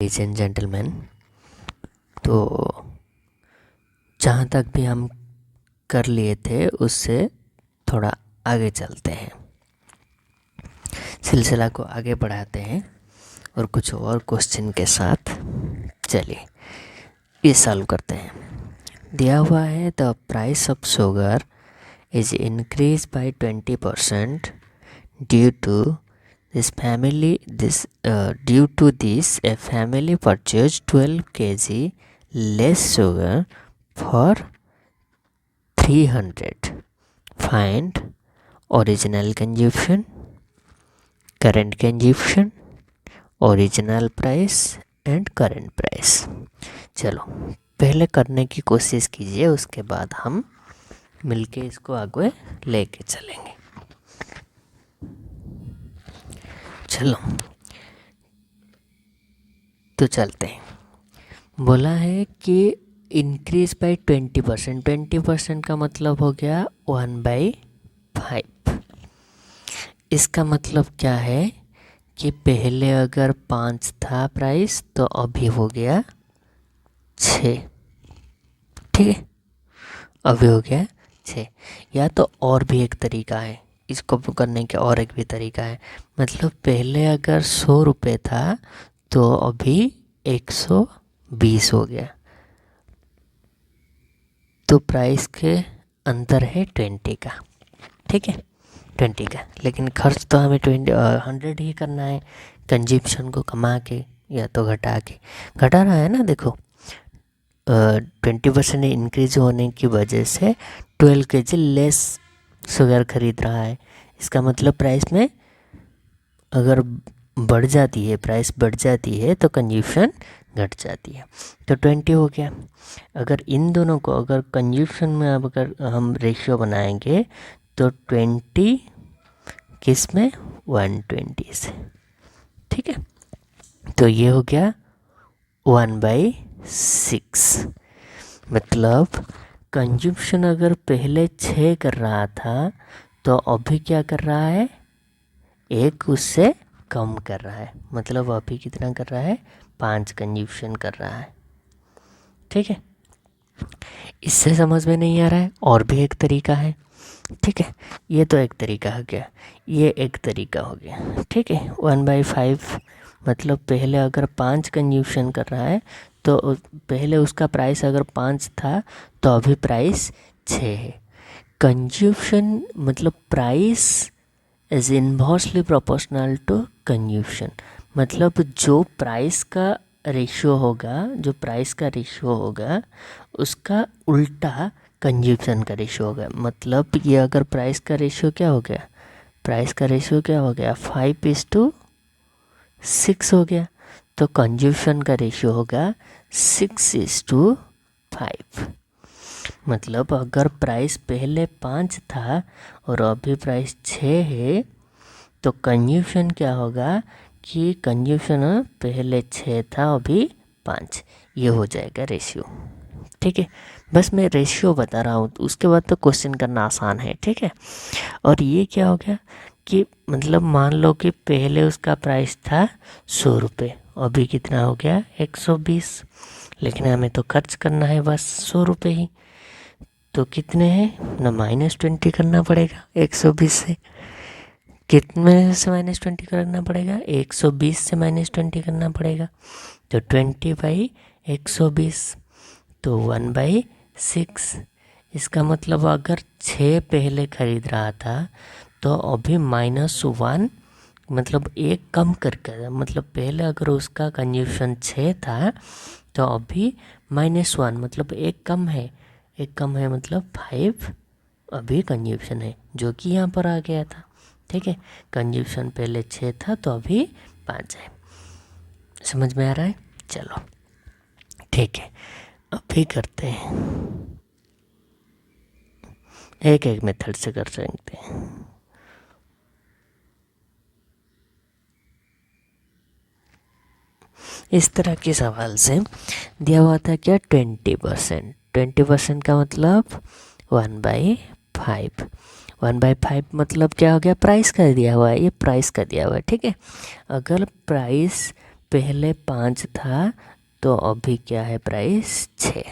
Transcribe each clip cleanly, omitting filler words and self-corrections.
Ladies and gentleman, तो जहाँ तक भी हम कर लिए थे उससे थोड़ा आगे चलते हैं, सिलसिला को आगे बढ़ाते हैं और कुछ और क्वेश्चन के साथ चलिए ये सॉल्व करते हैं। दिया हुआ है the price of sugar is increase by 20% due to this due to this a family purchased 12 kg less sugar for 300. Find original consumption, current consumption, original price and current price. चलो पहले करने की कोशिश कीजिए, उसके बाद हम मिलके इसको आगे लेके चलेंगे। चलो तो चलते हैं। बोला है कि इंक्रीज बाय 20%। 20% का मतलब हो गया 1/5। इसका मतलब क्या है कि पहले अगर 5 था प्राइस तो अभी हो गया 6। ठीक है, अभी हो गया 6। या तो और भी एक तरीका है इसको करने के, और एक भी तरीका है। मतलब पहले अगर 100 रुपये था तो अभी 120 हो गया, तो प्राइस के अंतर है 20 का। ठीक है, 20 का, लेकिन खर्च तो हमें 100 ही करना है, कंजप्शन को कमा के या तो घटा के। घटा रहा है ना, देखो 20% इंक्रीज होने की वजह से 12 kg लेस शुगर खरीद रहा है। इसका मतलब प्राइस में अगर बढ़ जाती है, प्राइस बढ़ जाती है तो कंजप्शन घट जाती है। तो 20 हो गया। अगर इन दोनों को अगर कंजप्शन में अब अगर हम रेशियो बनाएंगे तो 20 किस में, 120 से। ठीक है, तो ये हो गया 1/6। मतलब कंजप्शन अगर पहले 6 कर रहा था तो अभी क्या कर रहा है, 1 उससे कम कर रहा है। मतलब अभी कितना कर रहा है, 5 कंजप्शन कर रहा है। ठीक है, इससे समझ में नहीं आ रहा है, और भी एक तरीका है। ठीक है, ये तो एक तरीका हो गया, ये एक तरीका हो गया। ठीक है, 1/5 मतलब पहले अगर 5 कंजप्शन कर रहा है तो पहले उसका प्राइस अगर 5 था तो अभी प्राइस 6 है। कंजप्शन मतलब price is inversely proportional to consumption. मतलब जो प्राइस का रेशियो होगा, जो प्राइस का रेशियो होगा उसका उल्टा कंजप्शन का रेशियो होगा। मतलब ये अगर प्राइस का रेशियो क्या हो गया, प्राइस का रेशियो क्या हो गया, 5:6 हो गया, तो कंजप्शन का रेशियो होगा 6:5। मतलब अगर प्राइस पहले 5 था और अभी प्राइस 6 है तो कंजप्शन क्या होगा कि कंजप्शन पहले 6 था अभी 5, ये हो जाएगा रेशियो। ठीक है, बस मैं रेशियो बता रहा हूँ, उसके बाद तो क्वेश्चन करना आसान है। ठीक है, और ये क्या हो गया कि मतलब मान लो कि पहले उसका प्राइस था 100 रुपये, अभी कितना हो गया 120, लेकिन हमें तो खर्च करना है बस 100 रुपये ही, तो कितने हैं ना, -20 करना पड़ेगा 120 से। कितने से -20 करना पड़ेगा, 120 से -20 करना पड़ेगा, तो 20/120 तो 1/6। इसका मतलब अगर 6 पहले खरीद रहा था तो अभी -1 मतलब 1 कम करके, मतलब पहले अगर उसका कंजप्शन 6 था तो अभी -1 मतलब 1 कम है, 1 कम है मतलब 5 अभी कंजप्शन है, जो कि यहाँ पर आ गया था। ठीक है, कंजप्शन पहले 6 था तो अभी 5 है। समझ में आ रहा है? चलो ठीक है, अभी करते हैं, एक एक मेथड से कर सकते हैं। इस तरह के सवाल से दिया हुआ था क्या, 20%। 20% का मतलब 1/5। 1/5 मतलब क्या हो गया, प्राइस का दिया हुआ है, ये प्राइस का दिया हुआ है। ठीक है, अगर प्राइस पहले 5 था तो अभी क्या है प्राइस 6।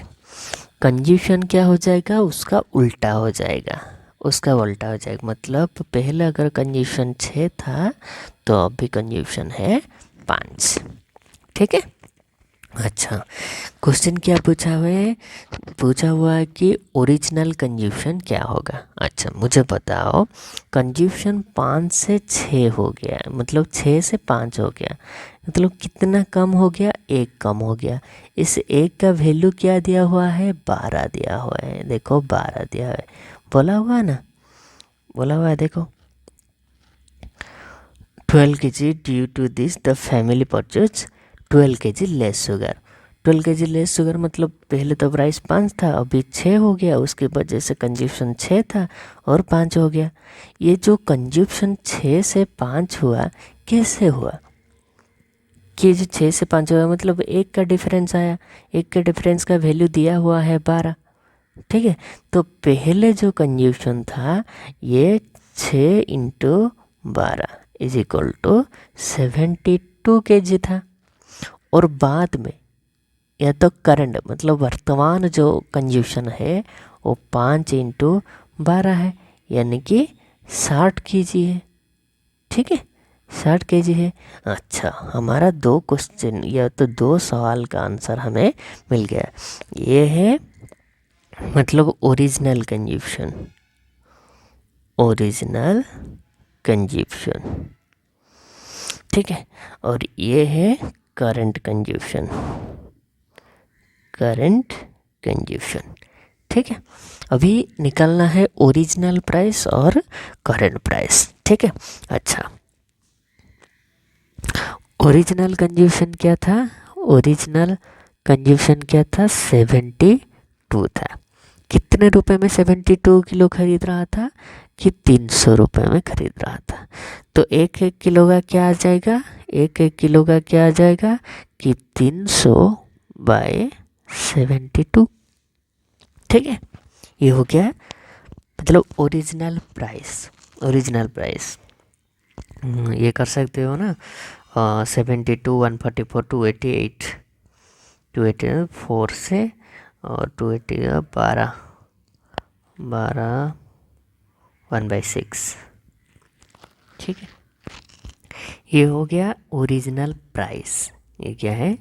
कंज्यूशन क्या हो जाएगा, उसका उल्टा हो जाएगा, उसका उल्टा हो जाएगा। मतलब पहले अगर कंज्यूशन 6 था तो अभी कंज्यूशन है 5। ठीक है। अच्छा, क्वेश्चन क्या पूछा हुआ है, पूछा हुआ है कि ओरिजिनल कंज्यूशन क्या होगा। अच्छा मुझे बताओ, कंज्यूशन 5 से 6 हो गया, मतलब 6 से 5 हो गया, मतलब कितना कम हो गया, 1 कम हो गया। इस 1 का वैल्यू क्या दिया हुआ है, 12 दिया हुआ है। देखो 12 दिया है, बोला हुआ है ना, बोला हुआ है। देखो 12 kg due to this the family purchase 12 kg less sugar. 12 kg less sugar मतलब पहले तो प्राइस 5 था, अभी 6 हो गया, उसके वजह से कंज्यूशन 6 था और 5 हो गया। ये जो कंज्यूशन 6 से 5 हुआ, कैसे हुआ कि जो 6 से 5 हुआ, मतलब 1 का डिफरेंस आया, 1 के डिफरेंस का वैल्यू दिया हुआ है 12। ठीक है, तो पहले जो कंज्यूशन था ये 6 into 12 is equal to 72 kg था, और बाद में या तो करंट मतलब वर्तमान जो कंज्यूशन है वो 5 इंटू 12 है, यानी कि 60 kg है। ठीक है, 60 kg है। अच्छा, हमारा 2 क्वेश्चन या तो 2 सवाल का आंसर हमें मिल गया। ये है मतलब ओरिजिनल कंज्यूशन, ओरिजिनल कंज्यूशन। ठीक है, और ये है करंट कंज्यूशन, करंट कंज्यूशन। ठीक है, अभी निकालना है ओरिजिनल प्राइस और करंट प्राइस। ठीक है। अच्छा, ओरिजिनल कंज्यूशन क्या था, ओरिजिनल कंज्यूशन क्या था, 72 था। कितने रुपए में 72 किलो खरीद रहा था, कि 300 रुपये में खरीद रहा था। तो 1-1 किलो का क्या आ जाएगा, 1-1 किलो का क्या आ जाएगा कि 300 बाय 72। ठीक है, ये हो गया मतलब ओरिजिनल प्राइस, ओरिजिनल प्राइस। ये कर सकते हो ना, 72, 144, 288, 284 से और 280 12 12 1/6। ठीक है, ये हो गया ओरिजिनल प्राइस। ये क्या है,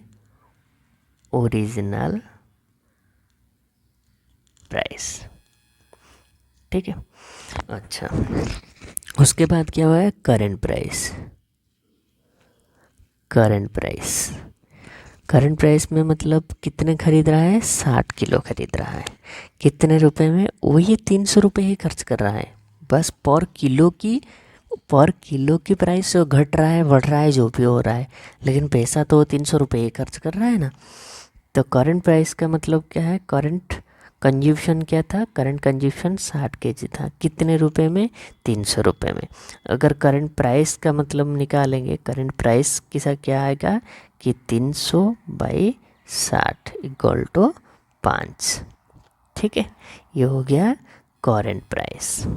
ओरिजिनल प्राइस। ठीक है। अच्छा, उसके बाद क्या हुआ है, current price. Current price, current price में मतलब कितने खरीद रहा है, 60 किलो खरीद रहा है। कितने रुपए में, वही 300 रुपये ही खर्च कर रहा है, बस पर किलो की प्राइस घट रहा है बढ़ रहा है जो भी हो रहा है, लेकिन पैसा तो 300 रुपये ही खर्च कर रहा है ना। तो करंट प्राइस का मतलब क्या है, करंट कंज्यूशन क्या था, करंट कंज्यूशन 60 kg था, कितने रुपए में, 300 रुपये में। अगर करंट प्राइस का मतलब निकालेंगे, करंट प्राइस किसा क्या आएगा कि 300 बाई 60 इक्वल टू 5। ठीक है, ये हो गया करंट प्राइस।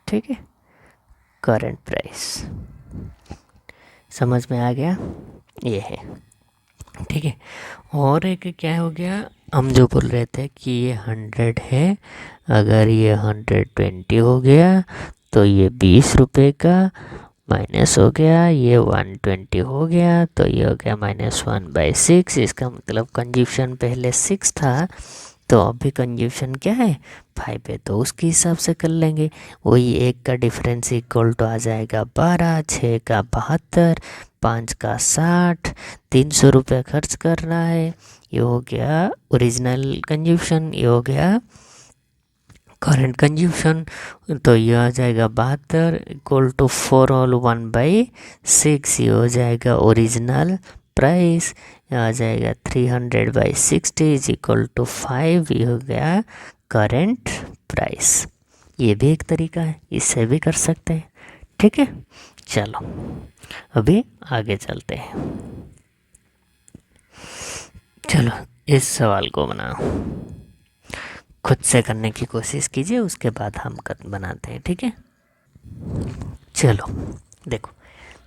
ठीक है, करंट प्राइस समझ में आ गया, ये है। ठीक है, और एक क्या हो गया, हम जो बोल रहे थे कि ये 100 है, अगर ये 120 हो गया तो ये 20 रुपये का माइनस हो गया, ये 120 हो गया तो ये हो गया -1/6। इसका मतलब कंज्यूशन पहले 6 था तो अभी कंज्यूशन क्या है, 5 है, तो उसके हिसाब से कर लेंगे। वही 1 का डिफरेंस इक्वल टू आ जाएगा 12, 6 का 72, 5 का 60, 300 रुपये खर्च कर रहा है। ये हो गया ओरिजिनल कंज्यूशन, ये हो गया करंट कंज्यूशन। तो ये आ जाएगा 72 इक्वल टू 4/1/6। ये हो जाएगा ओरिजिनल प्राइस। ये आ जाएगा 300/60 इज इक्वल टू 5। ये हो गया करंट प्राइस। ये भी एक तरीका है, इससे भी कर सकते हैं। ठीक है, चलो अभी आगे चलते हैं। चलो इस सवाल को बनाओ, खुद से करने की कोशिश कीजिए, उसके बाद हम बनाते हैं। ठीक है, चलो देखो,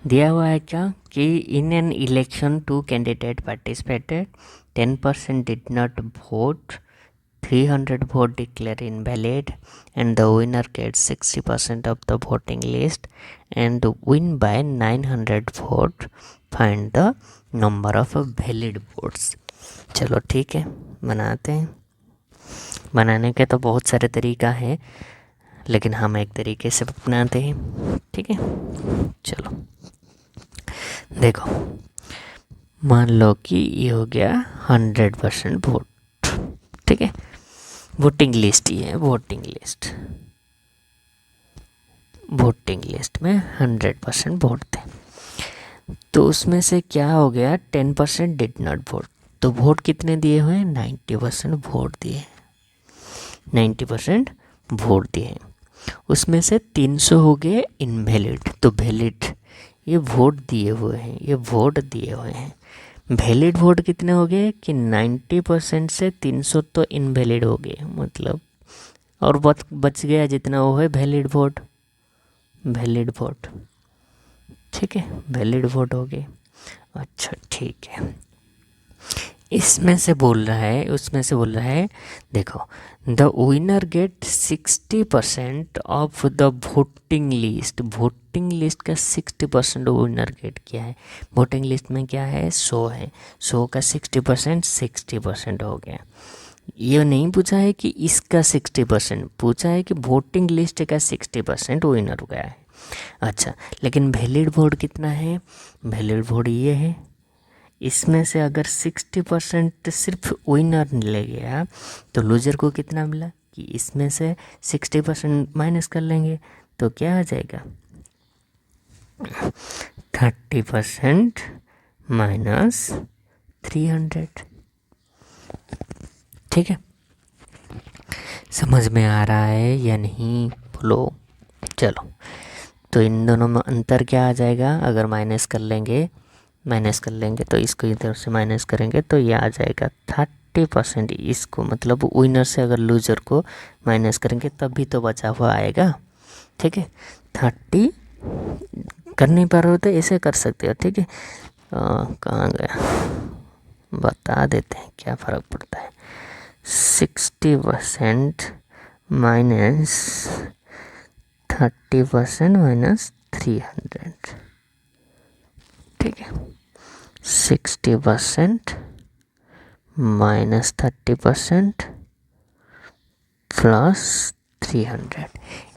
दिया हुआ है क्या कि in an election 2 candidate participated, 10% did not vote, 300 vote declared invalid, and the winner gets 60% of the voting list and win by 900 vote. Find the number of valid votes. चलो ठीक है, बनाते हैं। बनाने के तो बहुत सारे तरीका है, लेकिन हम एक तरीके से अपनाते हैं। ठीक है, चलो देखो, मान लो कि ये हो गया 100% वोट। ठीक है, वोटिंग लिस्ट ही है, वोटिंग लिस्ट में 100% वोट थे। तो उसमें से क्या हो गया, 10% डिड नॉट वोट। तो वोट कितने दिए हुए हैं, 90% वोट दिए, 90% वोट दिए। उसमें से 300 हो गए इनवैलिड। तो वैलिड, ये वोट दिए हुए हैं, ये वोट दिए हुए हैं। वैलिड वोट कितने हो गए कि 90% से 300 तो इनवैलिड हो गए, मतलब और बच गया जितना वो है वैलिड वोट। ठीक है, वैलिड वोट हो गए। अच्छा ठीक है, इसमें से बोल रहा है, उसमें से बोल रहा है, देखो, the winner get 60% of the voting list. Voting list का 60% विनर गेट किया है। वोटिंग लिस्ट में क्या है, 100 है, 100 का 60% हो गया। ये नहीं पूछा है कि इसका 60%, पूछा है कि वोटिंग लिस्ट का 60% विनर हो गया है। अच्छा, लेकिन वैलिड वोट कितना है, वैलिड वोट ये है। इसमें से अगर 60% सिर्फ विनर ले गया तो लूजर को कितना मिला कि इसमें से 60% माइनस कर लेंगे तो क्या आ जाएगा, 30% माइनस 300। ठीक है, समझ में आ रहा है या नहीं बोलो। चलो, तो इन दोनों में अंतर क्या आ जाएगा, अगर माइनस कर लेंगे तो इसको इधर से माइनस करेंगे तो ये आ जाएगा 30%। इसको मतलब विनर से अगर लूजर को माइनस करेंगे तभी तो बचा हुआ आएगा। ठीक है, 30 कर नहीं पा रहे हो तो ऐसे कर सकते हो। ठीक है, कहाँ गया, बता देते हैं क्या फ़र्क पड़ता है। 60% माइनस 30% माइनस 300। ठीक है, 60% माइनस 30% प्लस 300।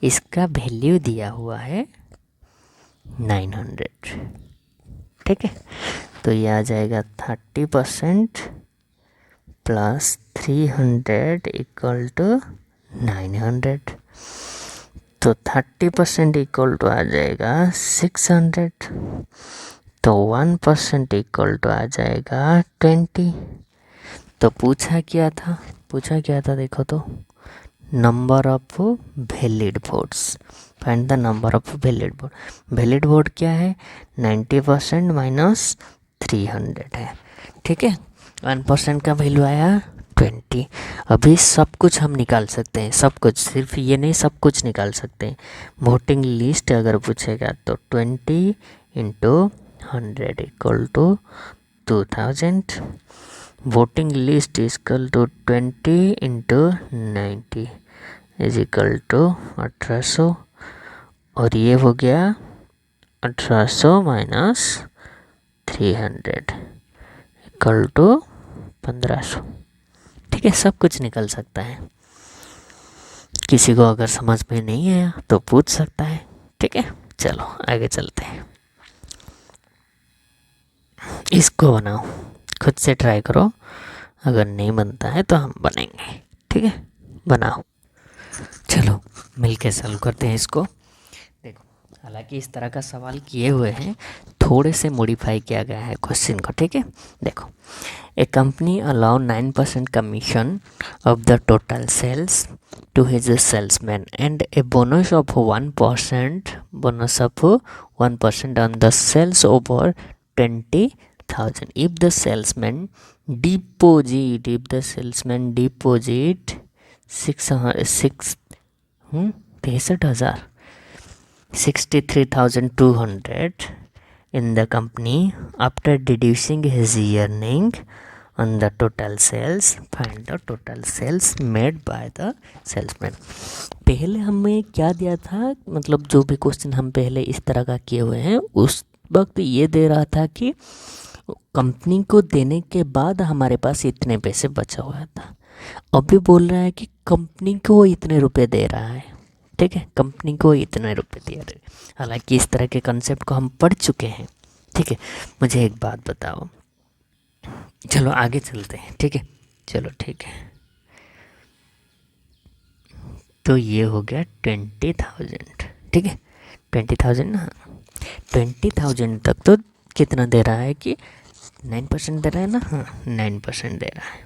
इसका वैल्यू दिया हुआ है 900। ठीक है, तो ये आ जाएगा 30% प्लस 300 इक्वल टू 900। तो 30% इक्वल टू आ जाएगा 600। तो 1% इक्वल टू आ जाएगा 20। तो पूछा क्या था देखो तो, number of valid votes. Find the number of valid vote. Valid vote क्या है, 90% माइनस 300 है। ठीक है, 1% का वैल्यू आया 20। अभी सब कुछ हम निकाल सकते हैं, सब कुछ, सिर्फ ये नहीं, सब कुछ निकाल सकते हैं। वोटिंग लिस्ट अगर पूछेगा तो 20 into 100 equal to 2000। Voting list is equal to 20 into 90 is equal to 1800। और ये हो गया 1800 माइनस 300 इक्वल टू 1500। ठीक है, सब कुछ निकल सकता है। किसी को अगर समझ में नहीं आया तो पूछ सकता है। ठीक है, चलो आगे चलते हैं। इसको बनाओ, खुद से ट्राई करो, अगर नहीं बनता है तो हम बनेंगे। ठीक है, बनाओ, चलो मिलके सॉल्व करते हैं इसको। देखो, हालांकि इस तरह का सवाल किए हुए हैं, थोड़े से मॉडिफाई किया गया है क्वेश्चन को। ठीक है, देखो, a company allow 9% commission of the total sales to his salesman and a bonus of 1% on the sales over 20,000 if the salesman deposit 63,200 in the company after deducing his earning on the total sales, find the total sales made by the salesman। पहले हमें क्या दिया था, मतलब जो भी question हम पहले इस तरह का किए हुए हैं उस वक्त ये दे रहा था कि कंपनी को देने के बाद हमारे पास इतने पैसे बचा हुआ था। अभी बोल रहा है कि कंपनी को इतने रुपए दे रहा है, ठीक है, कंपनी को इतने रुपए दे रहे। हालांकि इस तरह के कंसेप्ट को हम पढ़ चुके हैं, ठीक है। मुझे एक बात बताओ, चलो आगे चलते हैं, ठीक है, चलो ठीक है। तो ये हो गया 20,000, ठीक है, 20,000 ना, 20,000 तक तो कितना दे रहा है कि 9% दे रहा है ना, हाँ 9% दे रहा है,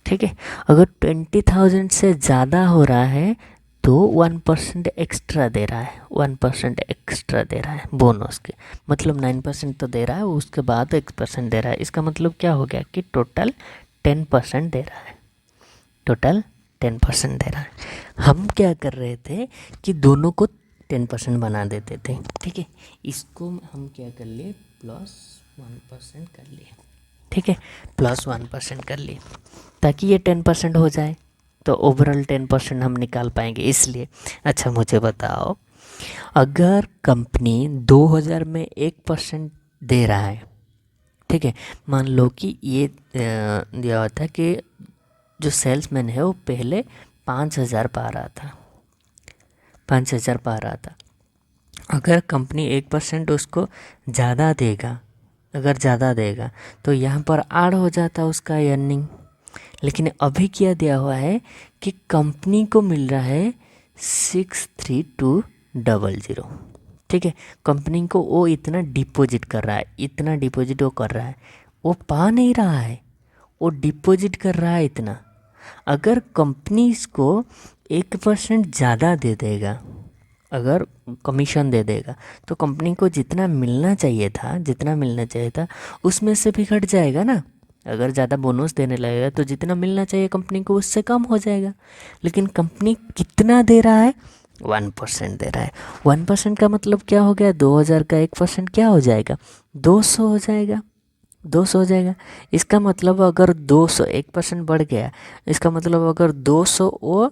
ठीक है। अगर 20,000 से ज़्यादा हो रहा है तो 1% एक्स्ट्रा दे रहा है, 1% एक्स्ट्रा दे रहा है बोनस के, मतलब 9% तो दे रहा है, उसके बाद 1% दे रहा है। इसका मतलब क्या हो गया कि टोटल 10% दे रहा है, टोटल 10% दे रहा है। हम क्या कर रहे थे कि दोनों को 10% बना देते थे, ठीक है। इसको हम क्या कर लिए, +1% कर लिए, ठीक है, +1% कर लिए ताकि ये 10% हो जाए, तो ओवरऑल 10% हम निकाल पाएंगे इसलिए। अच्छा मुझे बताओ, अगर कंपनी 2000 में 1% दे रहा है, ठीक है, मान लो कि ये दिया होता है कि जो सेल्समैन है वो पहले 5,000 पा रहा था, 5,000 पा रहा था। अगर कंपनी 1% उसको ज़्यादा देगा, अगर ज़्यादा देगा तो यहाँ पर ऐड हो जाता उसका अर्निंग। लेकिन अभी क्या दिया हुआ है कि कंपनी को मिल रहा है 63,200, ठीक है। कंपनी को वो इतना डिपॉजिट कर रहा है, इतना डिपॉजिट वो कर रहा है, वो पा नहीं रहा है, वो डिपॉजिट कर रहा है इतना। अगर कंपनी इसको 1% ज़्यादा दे देगा, अगर कमीशन दे देगा तो कंपनी को जितना मिलना चाहिए था, जितना मिलना चाहिए था उसमें से भी घट जाएगा ना। अगर ज़्यादा बोनस देने लगेगा तो जितना मिलना चाहिए कंपनी को उससे कम हो जाएगा। लेकिन कंपनी कितना दे रहा है, 1% दे रहा है। 1% का मतलब क्या हो गया, 2000 का 1% क्या हो जाएगा, 200 हो जाएगा, 200 हो जाएगा। इसका मतलब अगर 200 1% बढ़ गया, इसका मतलब अगर 200 वो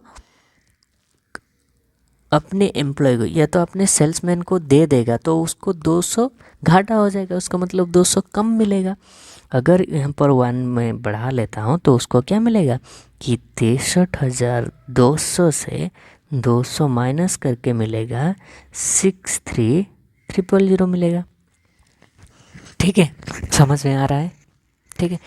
अपने एम्प्लॉय को या तो अपने सेल्समैन को दे देगा तो उसको 200 घाटा हो जाएगा, उसका मतलब 200 कम मिलेगा। अगर यहाँ पर 1 में बढ़ा लेता हूँ तो उसको क्या मिलेगा कि 63,200 से 200 माइनस करके मिलेगा 63,000 मिलेगा, ठीक है। समझ में आ रहा है, ठीक है।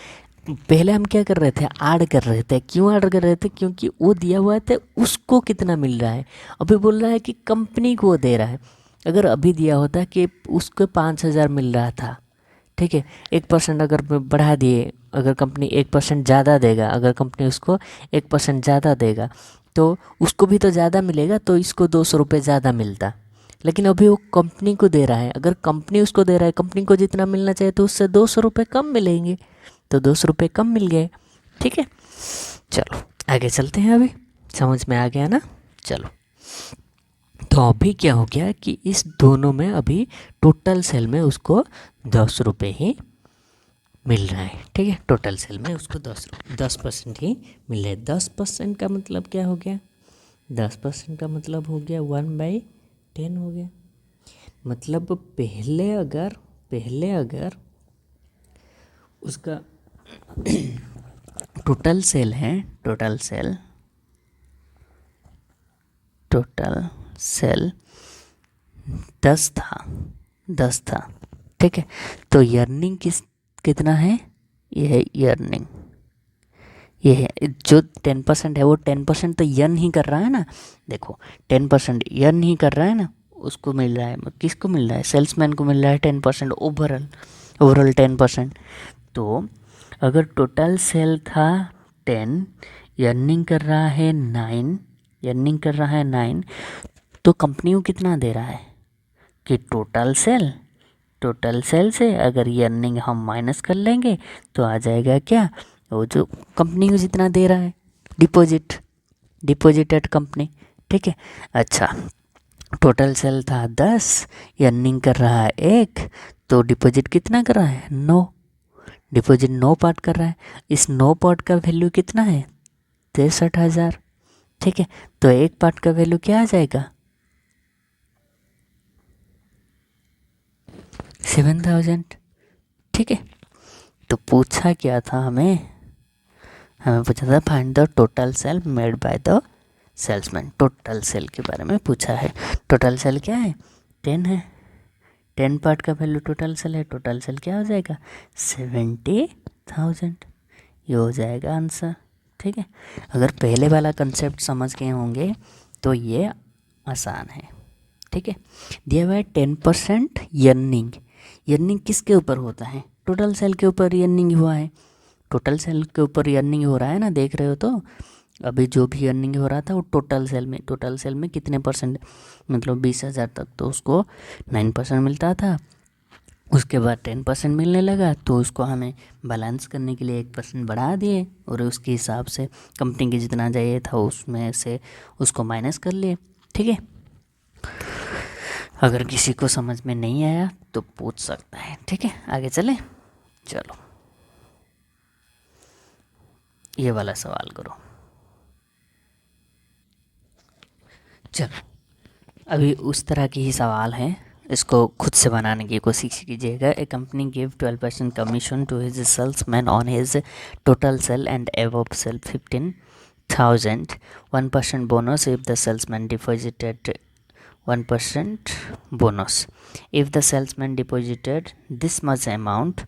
पहले हम क्या कर रहे थे, ऐड कर रहे थे। क्यों ऐड कर रहे थे, क्योंकि वो दिया हुआ था उसको कितना मिल रहा है। अभी बोल रहा है कि कंपनी को दे रहा है। अगर अभी दिया होता कि उसको 5,000 मिल रहा था, ठीक है, 1% अगर बढ़ा दिए, अगर कंपनी 1% ज़्यादा देगा, अगर कंपनी उसको 1% ज़्यादा देगा तो उसको भी तो ज़्यादा मिलेगा, तो इसको 200 रुपये ज़्यादा मिलता। लेकिन अभी वो कंपनी को दे रहा है, अगर कंपनी उसको दे रहा है, कंपनी को जितना मिलना चाहिए तो उससे 200 रुपये कम मिलेंगे, तो 200 रुपये कम मिल गए, ठीक है। चलो आगे चलते हैं, अभी समझ में आ गया ना। चलो तो अभी क्या हो गया कि इस दोनों में अभी टोटल सेल में उसको 10 रुपये ही मिल रहा है, ठीक है। टोटल सेल में उसको 10% ही मिल रहा है। 10% का मतलब क्या हो गया, 10% का मतलब हो गया 1/10 हो गया। मतलब पहले अगर उसका टोटल सेल है, टोटल सेल 10 था, ठीक है। तो अर्निंग कितना है, ये है अर्निंग, ये है जो 10% है, वो 10% तो अर्न ही कर रहा है ना। देखो 10% अर्न ही कर रहा है ना, उसको मिल रहा है, किसको मिल रहा है, सेल्समैन को मिल रहा है 10% ओवरऑल 10%। तो अगर टोटल सेल था 10, अर्निंग कर रहा है 9, तो कंपनी को कितना दे रहा है कि टोटल सेल से अगर अर्निंग हम माइनस कर लेंगे तो आ जाएगा क्या, वो जो कंपनी को जितना दे रहा है डिपॉजिट एट कंपनी, ठीक है। अच्छा टोटल सेल था 10, अर्निंग कर रहा है 1, तो डिपॉजिट कितना कर रहा है 9, डिपॉजिट 9 पार्ट कर रहा है। इस 9 पार्ट का वैल्यू कितना है 63,000। ठीक है, तो एक पार्ट का वैल्यू क्या आ जाएगा 7,000। ठीक है, तो पूछा क्या था हमें पूछा था find the total cell made by the salesman. Total sale के बारे में पूछा है। टोटल सेल क्या है 10 है, 10 पार्ट का वैल्यू टोटल सेल है। टोटल सेल क्या हो जाएगा 70,000, ये हो जाएगा आंसर। ठीक है, अगर पहले वाला कंसेप्ट समझ गए होंगे तो ये आसान है। ठीक है, दिया हुआ है 10% अर्निंग। अर्निंग किसके ऊपर होता है टोटल सेल के ऊपर अर्निंग हुआ है। टोटल सेल के ऊपर अर्निंग हो रहा है ना, देख रहे हो तो अभी जो भी अर्निंग हो रहा था वो टोटल सेल में कितने परसेंट, मतलब 20,000 तक तो उसको 9% मिलता था। उसके बाद 10% मिलने लगा तो उसको हमें बैलेंस करने के लिए 1% बढ़ा दिए और उसके हिसाब से कंपनी के जितना चाहिए था उसमें से उसको माइनस कर लिए। ठीक है, अगर किसी को समझ में नहीं आया तो पूछ सकता है। ठीक है, आगे चले। चलो ये वाला सवाल करो। चलो अभी उस तरह की ही सवाल है, इसको खुद से बनाने की कोशिश कीजिएगा। A company give 12% commission to his salesman on his total sale and above sale 15,000, 1% bonus if the salesman deposited 1% bonus. If the salesman deposited this much amount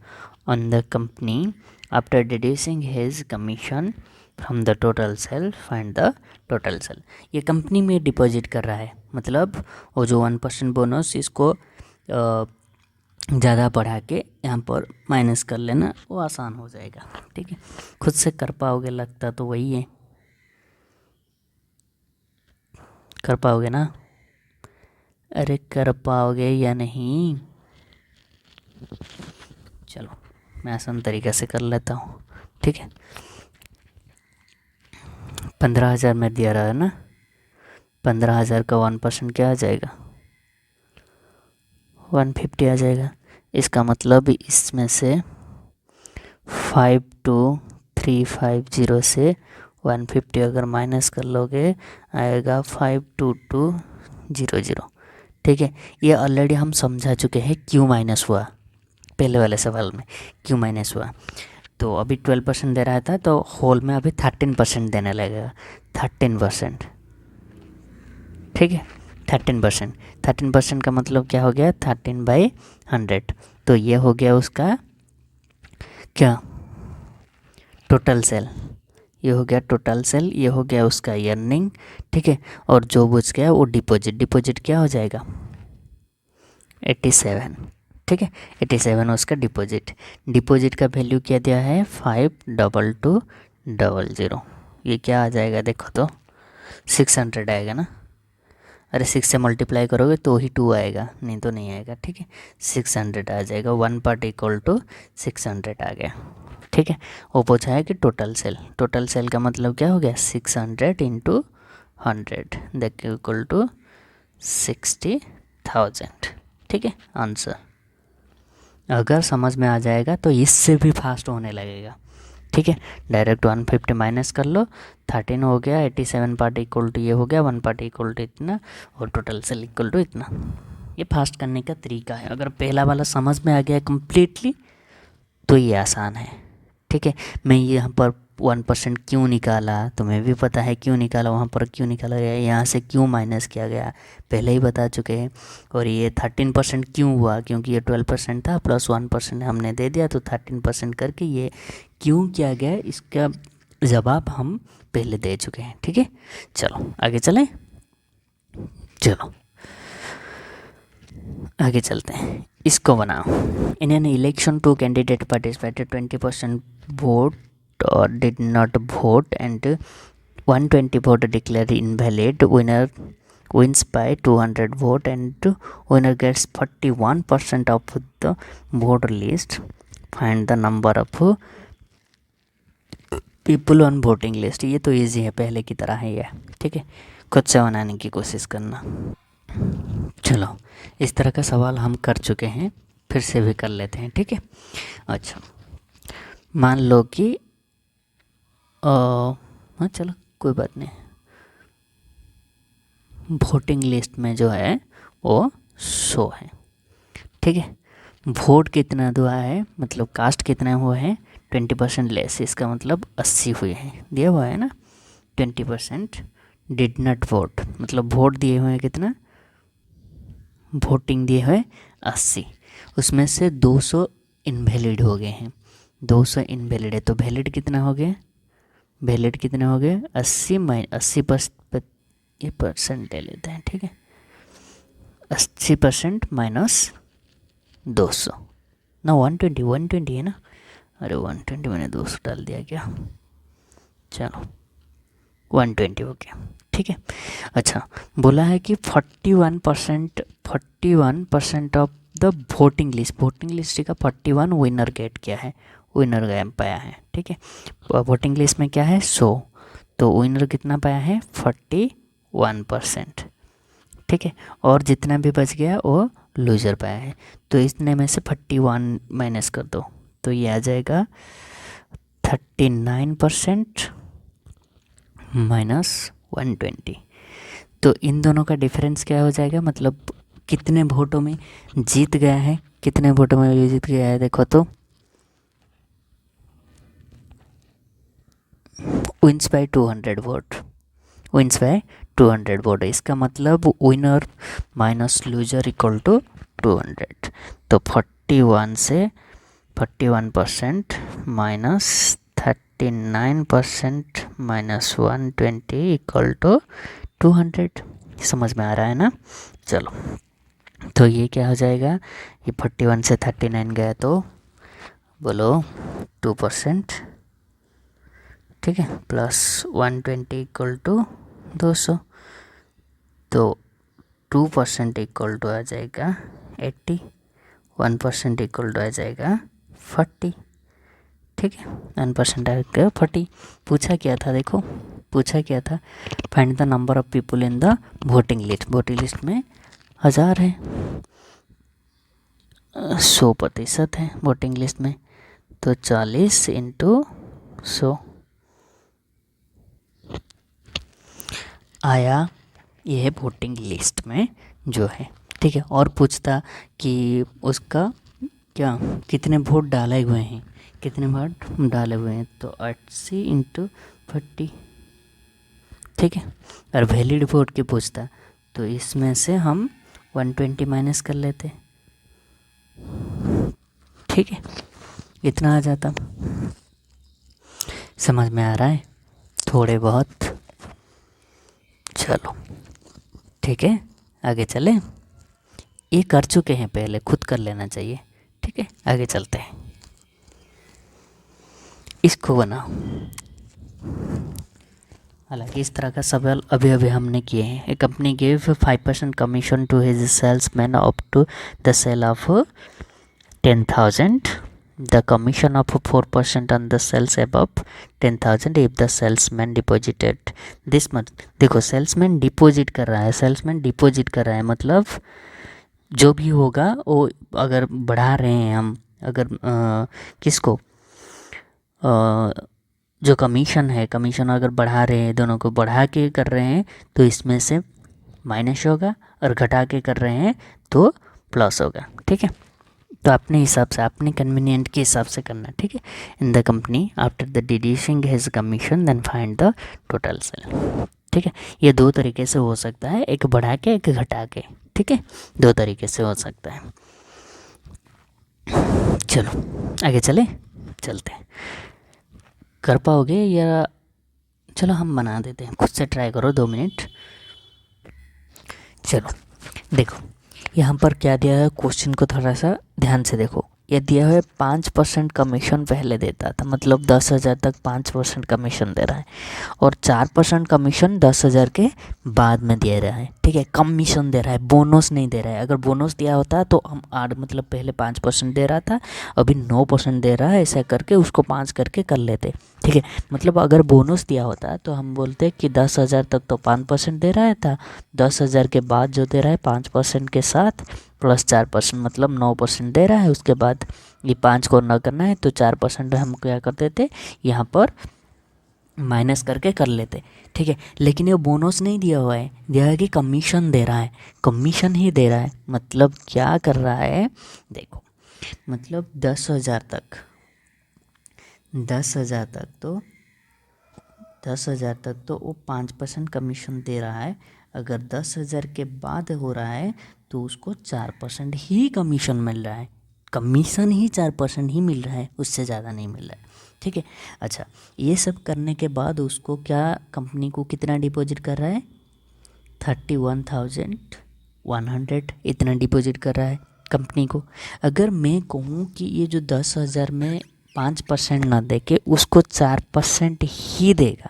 on the company after deducing his commission from the total cell find the total cell. ये company में deposit कर रहा है, मतलब वो जो 1% bonus इसको ज़्यादा बढ़ा के यहाँ पर माइनस कर लेना, वो आसान हो जाएगा। ठीक है, खुद से कर पाओगे लगता तो वही है, कर पाओगे ना, अरे कर पाओगे या नहीं। चलो मैं आसान तरीक़े से कर लेता हूँ। ठीक है, 15,000 में दिया रहा है ना, 15,000 का 1% क्या आ जाएगा 150 आ जाएगा। इसका मतलब इसमें से 52,350 से 150 अगर माइनस कर लोगे आएगा 52200। ठीक है, ये ऑलरेडी हम समझा चुके हैं क्यों माइनस हुआ, पहले वाले सवाल में क्यों माइनस हुआ। तो अभी 12% दे रहा था तो होल में अभी 13% देने लगेगा, 13%। ठीक है, 13% का मतलब क्या हो गया 13/100, तो ये हो गया उसका क्या टोटल सेल, ये हो गया टोटल सेल, ये हो गया उसका अर्निंग। ठीक है, और जो बच गया वो डिपॉजिट क्या हो जाएगा 87। ठीक है, 87 उसका डिपॉजिट का वैल्यू क्या दिया है 52200। ये क्या आ जाएगा देखो तो 600 आएगा ना, अरे 6 से मल्टीप्लाई करोगे तो ही 2 आएगा, नहीं तो नहीं आएगा। ठीक है, 600 आ जाएगा, 1 पार्ट इक्वल टू 600 आ गया। ठीक है, वो पूछा है कि टोटल सेल का मतलब क्या हो गया 600 इंटू 100 देखिए इक्वल टू 60,000। ठीक है, आंसर अगर समझ में आ जाएगा तो इससे भी फास्ट होने लगेगा। ठीक है, डायरेक्ट 150 माइनस कर लो, 13 हो गया, 87 पार्ट इक्वल टू ये हो गया, 1 पार्ट इक्वल टू इतना और टोटल सेल इक्वल टू इतना। ये फास्ट करने का तरीका है। अगर पहला वाला समझ में आ गया कम्प्लीटली तो ये आसान है। ठीक है, मैं यहाँ पर 1% क्यों निकाला तुम्हें भी पता है, क्यों निकाला वहाँ पर, क्यों निकाला गया, यहाँ से क्यों माइनस किया गया पहले ही बता चुके हैं। और ये 13% क्यों हुआ, क्योंकि ये 12% था प्लस 1% हमने दे दिया तो 13% करके ये क्यों किया गया इसका जवाब हम पहले दे चुके हैं। ठीक है, चलो आगे चलें। चलो आगे चलते हैं, इसको बनाओ। In an election 2 candidate participated, 20% vote or did not vote and 120 vote declared invalid. Winner wins by 200 vote and winner gets 41% of the vote list. Find the number of people on voting list. ये तो easy है, पहले की तरह है ये। ठीक है, खुद से बनाने की कोशिश करना। चलो, इस तरह का सवाल हम कर चुके हैं, फिर से भी कर लेते हैं, ठीक है। अच्छा, मान लो कि हाँ चलो कोई बात नहीं, वोटिंग लिस्ट में जो है वो 100 है, ठीक है। वोट कितना हुआ है, मतलब कास्ट कितना हुआ है, 20% लेस, इसका मतलब 80 हुए हैं, दिया हुआ है ना। 20% डिड नॉट वोट, मतलब वोट दिए हुए हैं कितना, वोटिंग दिए हुए 80, उसमें से 200 इनवैलिड हो गए हैं। 200 इनवैलिड है तो वैलिड कितना हो गया, वैलिड कितने हो गए 80 ये परसेंट ले लेते हैं, ठीक है। 80% माइनस 200 ना 120 है ना, अरे 120 मैंने 200 डाल दिया क्या, चलो 120 हो गया, ठीक है। अच्छा, बोला है कि 41% ऑफ द वोटिंग लिस्ट का 41 विनर गेट किया है, विनर गया पाया है, ठीक है। वोटिंग लिस्ट में क्या है 100, तो विनर कितना पाया है 41%, ठीक है। और जितना भी बच गया वो लूज़र पाया है, तो इतने में से 41 माइनस कर दो तो ये आ जाएगा 39% माइनस 120। तो इन दोनों का डिफरेंस क्या हो जाएगा, मतलब कितने वोटों में जीत गया है, कितने वोटों में ये जीत गया है, देखो तो wins by 200 vote, wins by 200 vote, इसका मतलब winner minus loser equal to 200। तो 41 से 41% माइनस 39% माइनस 120 इक्वल टू 200, समझ में आ रहा है ना। चलो, तो ये क्या हो जाएगा, ये 41 से 39 गया तो बोलो 2%, ठीक है, प्लस 120 इक्वल टू 200, तो 2% इक्वल टू आ जाएगा 80, 1% इक्वल टू आ जाएगा 40, ठीक है। 1% आ गया 40। पूछा क्या था, देखो पूछा क्या था, find the number of people in the voting list, voting list में 1000 है, 100% है वोटिंग लिस्ट में, तो 40 इंटू 100 आया, ये है वोटिंग लिस्ट में जो है, ठीक है। और पूछता कि उसका क्या कितने वोट डाले हुए हैं, कितने वोट डाले हुए हैं, तो 80 इंटू 40, ठीक है। और वैलिड वोट की पूछता तो इसमें से हम 120 माइनस कर लेते, ठीक है, इतना आ जाता। समझ में आ रहा है थोड़े बहुत, चलो ठीक है, आगे चले, ये कर चुके हैं पहले, खुद कर लेना चाहिए, ठीक है। आगे चलते हैं, इसको बनाओ। हालांकि इस तरह का सवाल अभी अभी हमने किए हैं। A company give 5% commission to his salesman up to the sale of 10,000, the commission of 4% on the sales above 10,000 if the salesman deposited this much. देखो सेल्समैन डिपॉजिट कर रहा है, सेल्समैन डिपॉजिट कर रहा है, मतलब जो भी होगा वो अगर बढ़ा रहे हैं हम, अगर किसको जो कमीशन है, कमीशन अगर बढ़ा रहे हैं, दोनों को बढ़ा के कर रहे हैं तो इसमें से माइनस होगा, और घटा के कर रहे हैं तो प्लस होगा, ठीक है। तो अपने हिसाब से, अपने कन्वीनियंट के हिसाब से करना, ठीक है। In the company after the deducing his commission then find the total sale, ठीक है। ये दो तरीके से हो सकता है, एक बढ़ा के एक घटा के, ठीक है, दो तरीके से हो सकता है। चलो आगे चलते हैं, कर पाओगे या चलो हम बना देते हैं, खुद से ट्राई करो 2 मिनट। चलो देखो यहाँ पर क्या दिया है, क्वेश्चन को थोड़ा सा ध्यान से देखो, ये दिया हुआ है 5% कमीशन पहले देता था, मतलब 10,000 तक 5% कमीशन दे रहा है, और 4% कमीशन 10,000 के बाद में दे रहा है। ठीक है, कमीशन दे रहा है, बोनस नहीं दे रहा है। अगर बोनस दिया होता तो हम 8 मतलब पहले 5% दे रहा था, अभी 9% दे रहा है, ऐसा करके उसको 5 करके कर लेते। ठीक है, मतलब अगर बोनस दिया होता तो हम बोलते कि 10,000 तक तो 5% दे रहा था, 10,000 के बाद जो दे रहा है 5% के साथ प्लस 4% मतलब 9% दे रहा है। उसके बाद ये 5 को न करना है तो 4% हम क्या कर देते, यहाँ पर माइनस करके कर लेते। ठीक है, लेकिन ये बोनस नहीं दिया हुआ है, दिया है कि कमीशन दे रहा है, कमीशन ही दे रहा है। मतलब क्या कर रहा है, देखो, मतलब 10,000 तक, 10,000 तक तो 10,000 तक तो वो 5% कमीशन दे रहा है। अगर 10,000 के बाद हो रहा है तो उसको 4% ही कमीशन मिल रहा है, कमीशन ही 4% ही मिल रहा है, उससे ज़्यादा नहीं मिल रहा है। ठीक है, अच्छा, ये सब करने के बाद उसको क्या, कंपनी को कितना डिपॉजिट कर रहा है, 31,100 इतना डिपॉजिट कर रहा है कंपनी को। अगर मैं कहूँ कि ये जो 10,000 में 5% ना दे के उसको 4% ही देगा,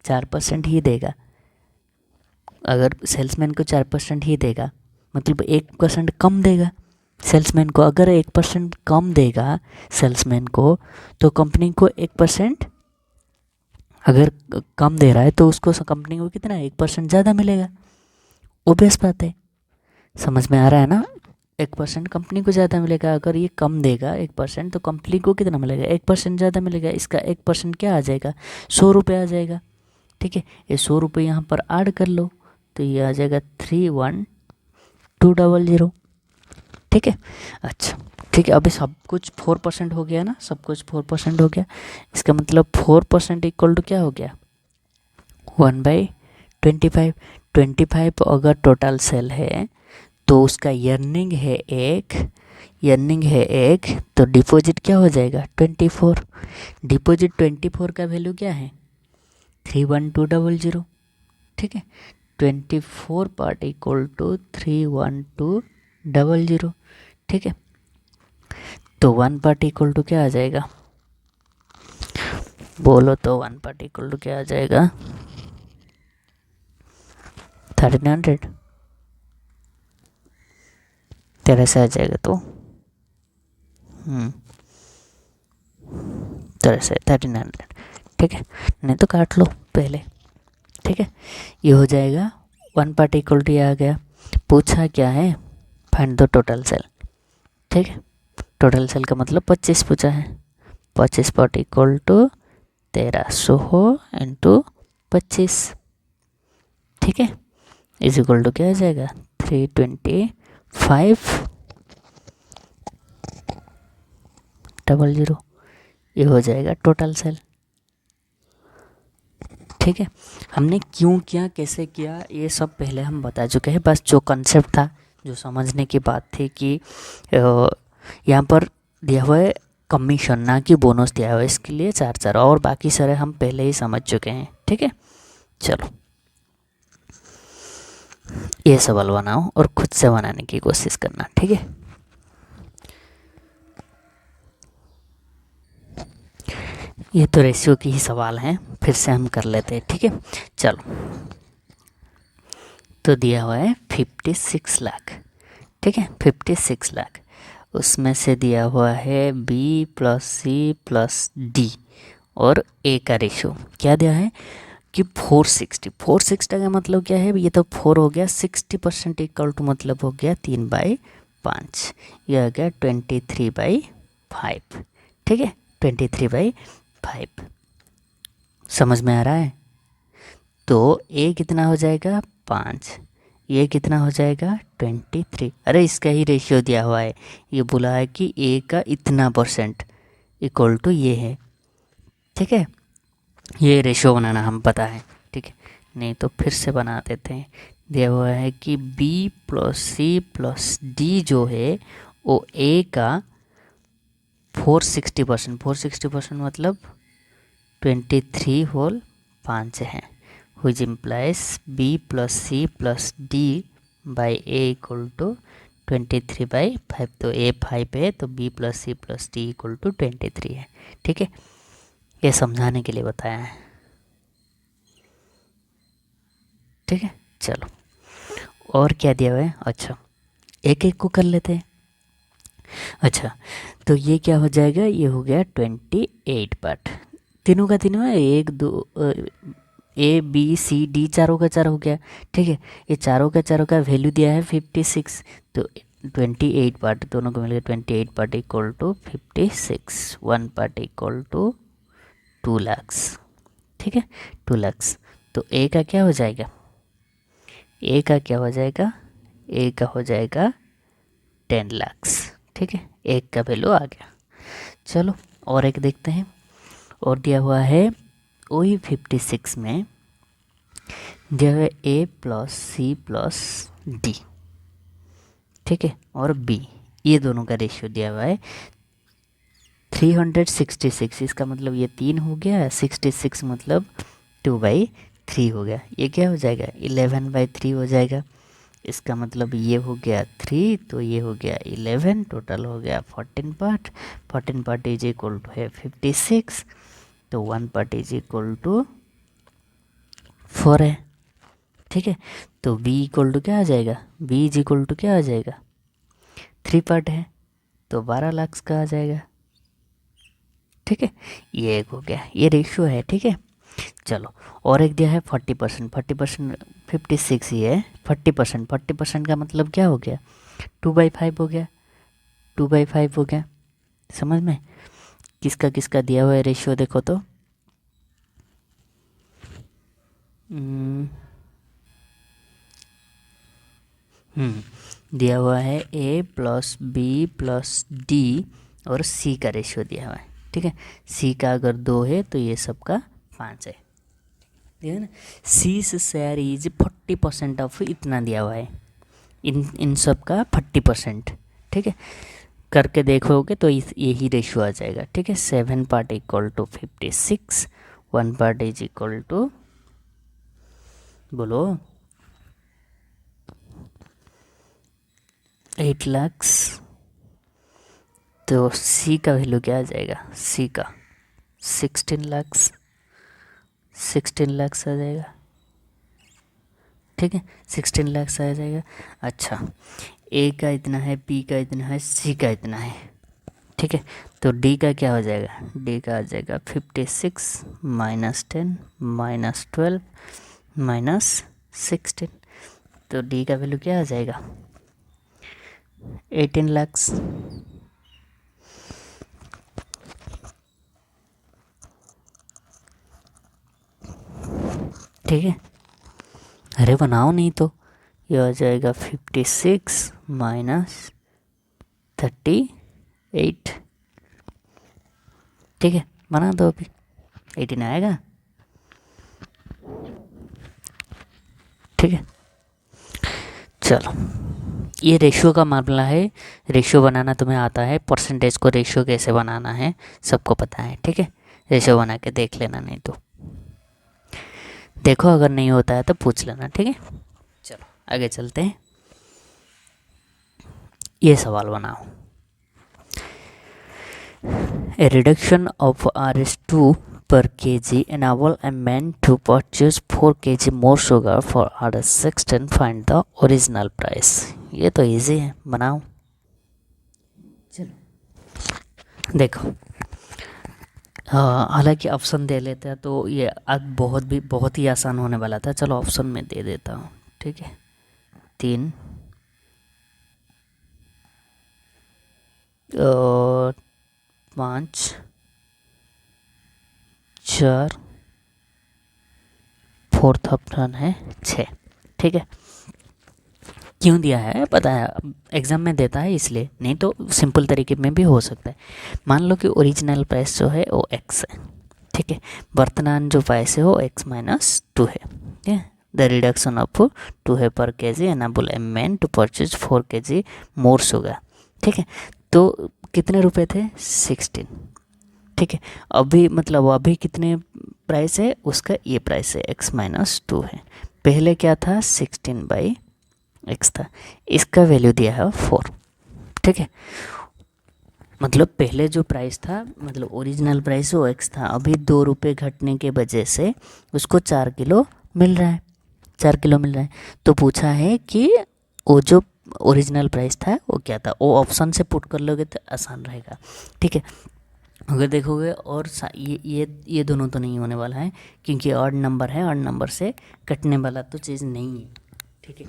4% ही देगा, अगर सेल्समैन को 4% ही देगा मतलब 1% कम देगा सेल्समैन को। अगर 1% कम देगा सेल्समैन को तो कंपनी को 1%, अगर कम दे रहा है तो उसको कंपनी को कितना 1% ज़्यादा मिलेगा। ओबियस बात है, समझ में आ रहा है ना। 1% कंपनी को ज़्यादा मिलेगा, अगर ये कम देगा 1% तो कंपनी को कितना मिलेगा, 1% ज़्यादा मिलेगा। इसका 1% क्या आ जाएगा, 100 रुपये आ जाएगा। ठीक है, ये 100 रुपये यहाँ पर ऐड कर लो तो ये आ जाएगा 31,200। ठीक है, अच्छा, ठीक है, अभी सब कुछ 4% हो गया ना, सब कुछ 4% हो गया। इसका मतलब 4% इक्वल टू क्या हो गया, 1/25। 25 अगर टोटल सेल है तो उसका अर्निंग है एक, तो डिपॉजिट क्या हो जाएगा 24। डिपॉजिट 24 का वैल्यू क्या है 31200। ठीक है, 24 पार्ट इक्वल टू 31200। ठीक है, तो 1 पार्ट इक्वल टू क्या आ जाएगा, बोलो तो 1 पार्ट इक्वल टू क्या आ जाएगा, 1300 तेरह से आ जाएगा तो तरह से 1300। ठीक है, नहीं तो काट लो पहले। ठीक है, ये हो जाएगा 1 पार्ट इक्वल टू, ये आ गया। पूछा क्या है, फाइंड द टोटल सेल। ठीक है, टोटल सेल का मतलब 25 पूछा है, 25 पार्ट इक्वल टू 1300 इंटू 25। ठीक है, इज इक्वल टू क्या आ जाएगा 325,000। ये हो जाएगा टोटल सेल। ठीक है, हमने क्यों किया, कैसे किया, ये सब पहले हम बता चुके हैं। बस जो कंसेप्ट था, जो समझने की बात थी कि यहाँ पर दिया हुआ है कमीशन, ना कि बोनस दिया हुआ है, इसके लिए 4 और बाकी सारे हम पहले ही समझ चुके हैं। ठीक है, चलो ये सवाल बनाओ और खुद से बनाने की कोशिश करना। ठीक है, ये तो रेशियो की ही सवाल हैं, फिर से हम कर लेते हैं। ठीक है, चलो, तो दिया हुआ है 56 लाख। ठीक है, 56 लाख, उसमें से दिया हुआ है B plus C plus D और ए का रेशियो क्या दिया है कि 460 का मतलब क्या है, ये तो 4 हो गया, 60% इक्वल टू मतलब हो गया 3/5, यह आ गया 23/5। ठीक है, 23/5 समझ में आ रहा है। तो ए कितना हो जाएगा 5, ये कितना हो जाएगा 23। अरे इसका ही रेशियो दिया हुआ है, ये बोला है कि ए का इतना % इक्वल टू ये है। ठीक है, ये रेशियो बनाना हम पता है। ठीक है, नहीं तो फिर से बना देते हैं। दिया हुआ है कि B plus C plus D जो है वो ए का 460% मतलब 23/5 है, which implies b plus c plus d by a equal to 23/5, तो ए 5 है तो B plus C plus D equal to 23 है। ठीक है, ये समझाने के लिए बताया है। ठीक है, चलो और क्या दिया हुआ है। अच्छा, एक एक को कर लेते हैं। अच्छा, तो ये क्या हो जाएगा, ये हो गया 28 पार्ट, तीनों का तीनों है, एक दो ए बी सी डी चारों का चार हो गया। ठीक है, ये चारों का वैल्यू दिया है 56, तो 28 पार्ट दोनों को मिलकर 28 part equal to 56, 1 part equal to 2 lakhs। ठीक है, 2 lakhs, तो ए का क्या हो जाएगा, ए का क्या हो जाएगा, ए का हो जाएगा 10 lakhs। ठीक है, एक का वैल्यू आ गया। चलो और एक देखते हैं, और दिया हुआ है वही 56 में दिया हुआ है ए प्लस सी प्लस डी। ठीक है, और बी, ये दोनों का रेशियो दिया हुआ है 366, इसका मतलब ये 3 हो गया, 66 मतलब 2/3 हो गया। ये क्या हो जाएगा, 11/3 हो जाएगा। इसका मतलब ये हो गया 3, तो ये हो गया 11, टोटल हो गया 14 part. 14 part is equal to है 56, तो 1 पार्ट इज इक्वल टू 4 है। ठीक है, तो b इक्वल टू क्या आ जाएगा, b इज इक्वल टू क्या आ जाएगा, 3 पार्ट है तो 12 lakhs का आ जाएगा। ठीक है, ये एक हो गया, ये रेशियो है। ठीक है, चलो और एक दिया है 40%, 40% 56 ही है, 40%, 40% का मतलब क्या हो गया, 2/5 हो गया, 2/5 हो गया। समझ में, किसका किसका दिया हुआ है रेशियो देखो तो, दिया हुआ है ए प्लस बी प्लस डी और सी का रेशियो दिया हुआ है। ठीक है, सी का अगर 2 है तो ये सबका 5 है। ठीक है ना, सी शेयर इज 40% ऑफ इतना दिया हुआ है, इन सब का 40%। ठीक है, करके देखोगे तो यही रेशियो आ जाएगा। ठीक है, 7 part equal to 56, 1 part is equal to, बोलो 8 lakhs, तो सी का वैल्यू क्या आ जाएगा, सी का 16 lakhs, 16 lakhs आ जाएगा। ठीक है, 16 lakhs आ जाएगा। अच्छा, ए का इतना है, बी का इतना है, सी का इतना है। ठीक है, तो डी का क्या हो जाएगा, डी का आ जाएगा 56 माइनस 10 माइनस 12 माइनस 16, तो डी का वैल्यू क्या आ जाएगा, 18 lakhs। ठीक है, अरे बनाओ नहीं तो, ये आ जाएगा 56 माइनस 38। ठीक है, बना दो, अभी 18 आएगा। ठीक है, चलो ये रेशियो का मामला है, रेशियो बनाना तुम्हें आता है, परसेंटेज को रेशियो कैसे बनाना है सबको पता है। ठीक है, रेशियो बना के देख लेना, नहीं तो देखो, अगर नहीं होता है तो पूछ लेना। ठीक है, चलो आगे चलते हैं। ये सवाल बनाओ, a reduction of RS2 per kg enable a man to purchase 4 kg more sugar for RS16, find the original price। ये तो इजी है, बनाओ। चलो देखो, हालांकि ऑप्शन दे लेते हैं तो ये आज बहुत ही आसान होने वाला था। चलो ऑप्शन में दे देता हूँ। ठीक है, 3 और 5 4, फोर्थ ऑप्शन है 6। ठीक है, क्यों दिया है पता है, एग्ज़ाम में देता है इसलिए, नहीं तो सिंपल तरीके में भी हो सकता है। मान लो कि ओरिजिनल प्राइस जो है वो x है। ठीक है, वर्तमान जो प्राइस है वो x माइनस 2 है। ठीक है, द रिडक्शन ऑफ 2 है पर kg enable a man to purchase 4 kg more sugar. ठीक है, तो कितने रुपए थे, 16। ठीक है, अभी मतलब अभी कितने प्राइस है उसका, ये प्राइस है x माइनस 2 है। पहले क्या था, 16/2 x था, इसका वैल्यू दिया है 4। ठीक है, मतलब पहले जो प्राइस था, मतलब ओरिजिनल प्राइस वो x था, अभी 2 रुपये घटने के वजह से उसको 4 किलो मिल रहा है, 4 किलो मिल रहा है। तो पूछा है कि वो जो ओरिजिनल प्राइस था वो क्या था, वो ऑप्शन से पुट कर लोगे तो आसान रहेगा। ठीक है, अगर देखोगे और ये दोनों तो नहीं होने वाला है, क्योंकि ऑड नंबर है, ऑड नंबर से कटने वाला तो चीज़ नहीं है। ठीक है,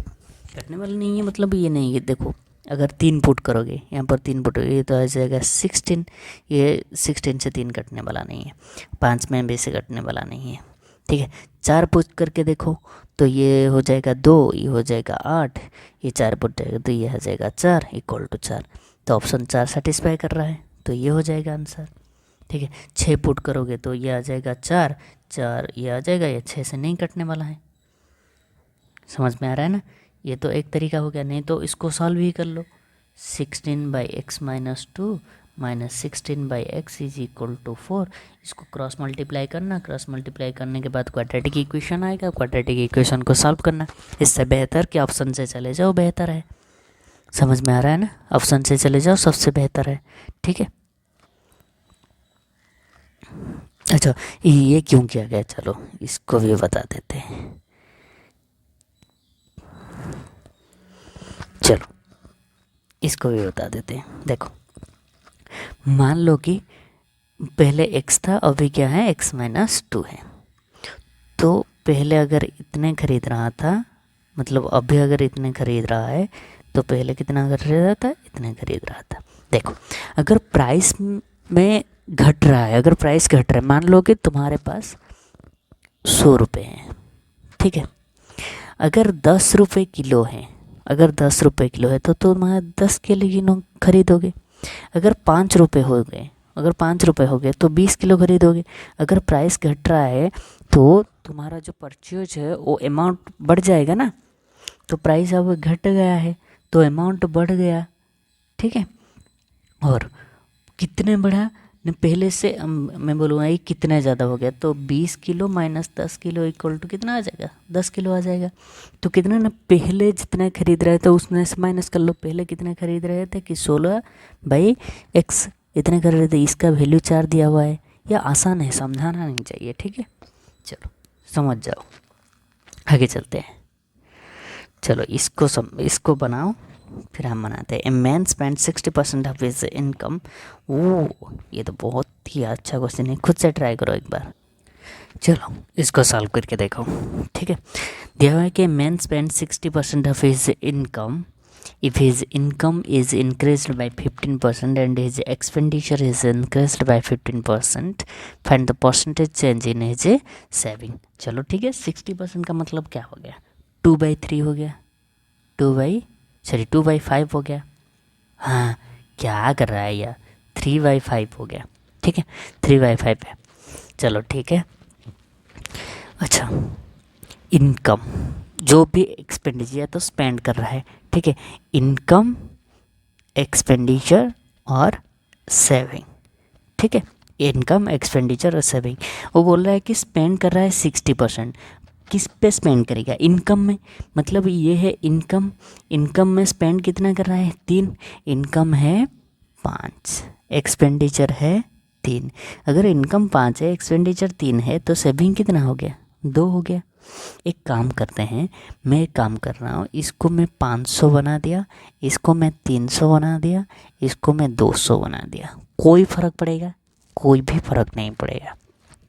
कटने वाला नहीं है मतलब ये नहीं है। देखो अगर 3 पुट करोगे, यहाँ पर 3 पुट ये तो आ जाएगा 16, ये 16 से 3 कटने वाला नहीं है, 5 में भी से कटने वाला नहीं है। ठीक है, 4 पुट करके देखो तो ये हो जाएगा 2, ये हो जाएगा 8, ये 4 पुट जाएगा तो ये हो जाएगा 4 इक्वल टू 4। तो ऑप्शन 4 सेटिस्फाई कर रहा है, तो ये हो जाएगा आंसर। ठीक है, 6 पुट करोगे तो ये आ जाएगा 4, 4 ये आ जाएगा, ये 6 से नहीं कटने वाला है। समझ में आ रहा है ना, ये तो एक तरीका हो गया। नहीं तो इसको सॉल्व भी कर लो, 16/x minus 2 minus 16/x is equal to 4। इसको क्रॉस मल्टीप्लाई करना, क्रॉस मल्टीप्लाई करने के बाद क्वाड्रेटिक इक्वेशन आएगा, क्वाड्रेटिक इक्वेशन को सॉल्व करना। इससे बेहतर कि ऑप्शन से चले जाओ बेहतर है। समझ में आ रहा है ना, ऑप्शन से चले जाओ सबसे बेहतर है। ठीक है, अच्छा ये क्यों किया गया, चलो इसको भी बता देते हैं। चलो इसको भी बता देते हैं। देखो मान लो कि पहले x था, अभी क्या है x माइनस 2 है। तो पहले अगर इतने खरीद रहा था, मतलब अभी अगर इतने खरीद रहा है, तो पहले कितना खरीद रहा था, इतने खरीद रहा था। देखो अगर प्राइस में घट रहा है, अगर प्राइस घट रहा है, मान लो कि तुम्हारे पास 100 रुपये हैं। ठीक है, अगर 10 रुपये किलो है, अगर 10 रुपये किलो है तो तुम 10 किलो खरीदोगे। अगर 5 रुपये हो गए, अगर 5 रुपये हो गए तो 20 किलो खरीदोगे। अगर प्राइस घट रहा है तो तुम्हारा जो परचेज है वो अमाउंट बढ़ जाएगा ना, तो प्राइस अब घट गया है तो अमाउंट बढ़ गया। ठीक है, और कितने बढ़ा न, पहले से मैं बोलूँगा ये कितना ज़्यादा हो गया, तो 20 kilo minus 10 kilo equal to कितना आ जाएगा, 10 किलो आ जाएगा। तो कितना ना, पहले जितना खरीद रहे थे उसमें से माइनस कर लो। पहले कितने खरीद रहे थे कि 16/x इतने कर रहे थे, इसका वैल्यू 4 दिया हुआ है। यह आसान है, समझाना नहीं चाहिए। ठीक है, चलो समझ जाओ, आगे चलते हैं। चलो इसको बनाओ, फिर हम बनाते हैं। A man spend 60% of his income. वो ये तो बहुत ही अच्छा क्वेश्चन है, खुद से ट्राई करो एक बार। चलो इसको सॉल्व करके देखो। ठीक है, दिया हुआ है कि man spend 60% of his income if his income is increased by 15% and his expenditure is increased by 15%, find the percentage change in his saving। चलो ठीक है, 60% का मतलब क्या हो गया, 2/3 हो गया, 2/5 हो गया। हाँ क्या कर रहा है यार, 3/5 हो गया। ठीक है, 3/5 है। चलो ठीक है, अच्छा इनकम जो भी एक्सपेंडिचर तो स्पेंड कर रहा है। ठीक है, इनकम, एक्सपेंडिचर और सेविंग। ठीक है, इनकम, एक्सपेंडिचर और सेविंग। वो बोल रहा है कि स्पेंड कर रहा है 60%। किस पे स्पेंड करेगा, इनकम में, मतलब ये है इनकम। इनकम में स्पेंड कितना कर रहा है, 3। इनकम है 5, एक्सपेंडिचर है 3। अगर इनकम 5 है, एक्सपेंडिचर 3 है, तो सेविंग कितना हो गया, 2 हो गया। एक काम करते हैं, मैं एक काम कर रहा हूँ, इसको मैं 500 बना दिया, इसको मैं 300 बना दिया, इसको मैं 200 बना दिया। कोई फ़र्क पड़ेगा, कोई भी फ़र्क नहीं पड़ेगा।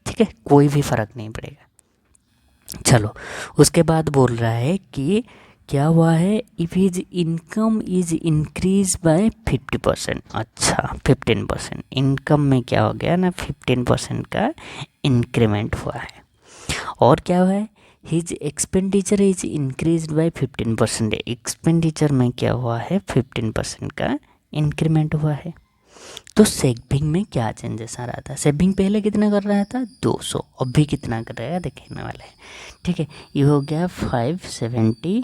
ठीक है, कोई भी फ़र्क नहीं पड़ेगा। चलो उसके बाद बोल रहा है कि क्या हुआ है, if his income is increase bye 50%। अच्छा 15%, इनकम में क्या हो गया ना, 15% का इंक्रीमेंट हुआ है। और क्या हुआ है, his expenditure is increase bye 15%। Expenditure में क्या हुआ है, 15% का इंक्रीमेंट हुआ है। तो सेविंग में क्या चेंजेस आ रहा था, सेविंग पहले कितना कर रहा था, 200, अभी कितना कर रहा है देखने वाले हैं। ठीक है, ये हो गया 575,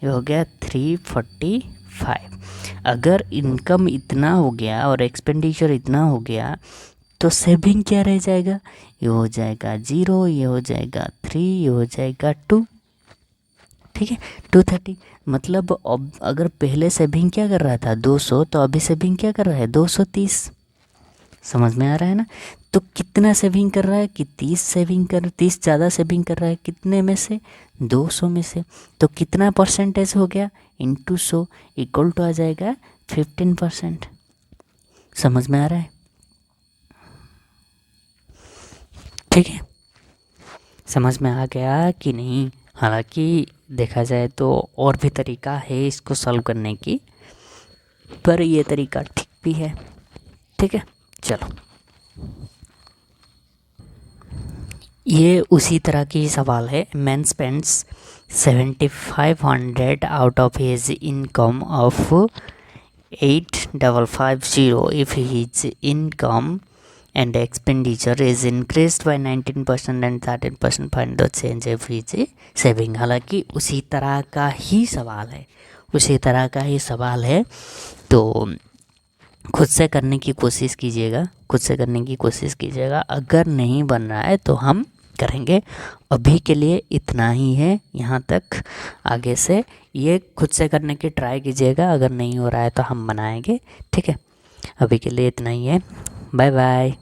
ये हो गया 345। अगर इनकम इतना हो गया और एक्सपेंडिचर इतना हो गया तो सेविंग क्या रह जाएगा, ये हो जाएगा 0, ये हो जाएगा 3, ये हो जाएगा 2। ठीक है। 230 मतलब अब अगर पहले सेविंग क्या कर रहा था 200, तो अभी सेविंग क्या कर रहा है 230। समझ में आ रहा है ना। तो कितना सेविंग कर रहा है कि 30 ज़्यादा सेविंग कर रहा है, कितने में से 200 में से। तो कितना परसेंटेज हो गया इंटू 100 इक्वल टू आ जाएगा 15%। समझ में आ रहा है, ठीक है। समझ में आ गया कि नहीं। हालांकि देखा जाए तो और भी तरीका है इसको सॉल्व करने की, पर ये तरीका ठीक भी है, ठीक है। चलो, ये उसी तरह की सवाल है। Man spends 7500 out of his income of 8550 if his income and expenditure is increased by 19% and 13%, find the change of his saving। हालांकि उसी तरह का ही सवाल है, उसी तरह का ही सवाल है। तो खुद से करने की कोशिश कीजिएगा, खुद से करने की कोशिश कीजिएगा। अगर नहीं बन रहा है तो हम करेंगे। अभी के लिए इतना ही है, यहाँ तक। आगे से ये खुद से करने की ट्राई कीजिएगा, अगर नहीं हो रहा है तो हम बनाएंगे, ठीक है। अभी के लिए इतना ही है। Bye bye.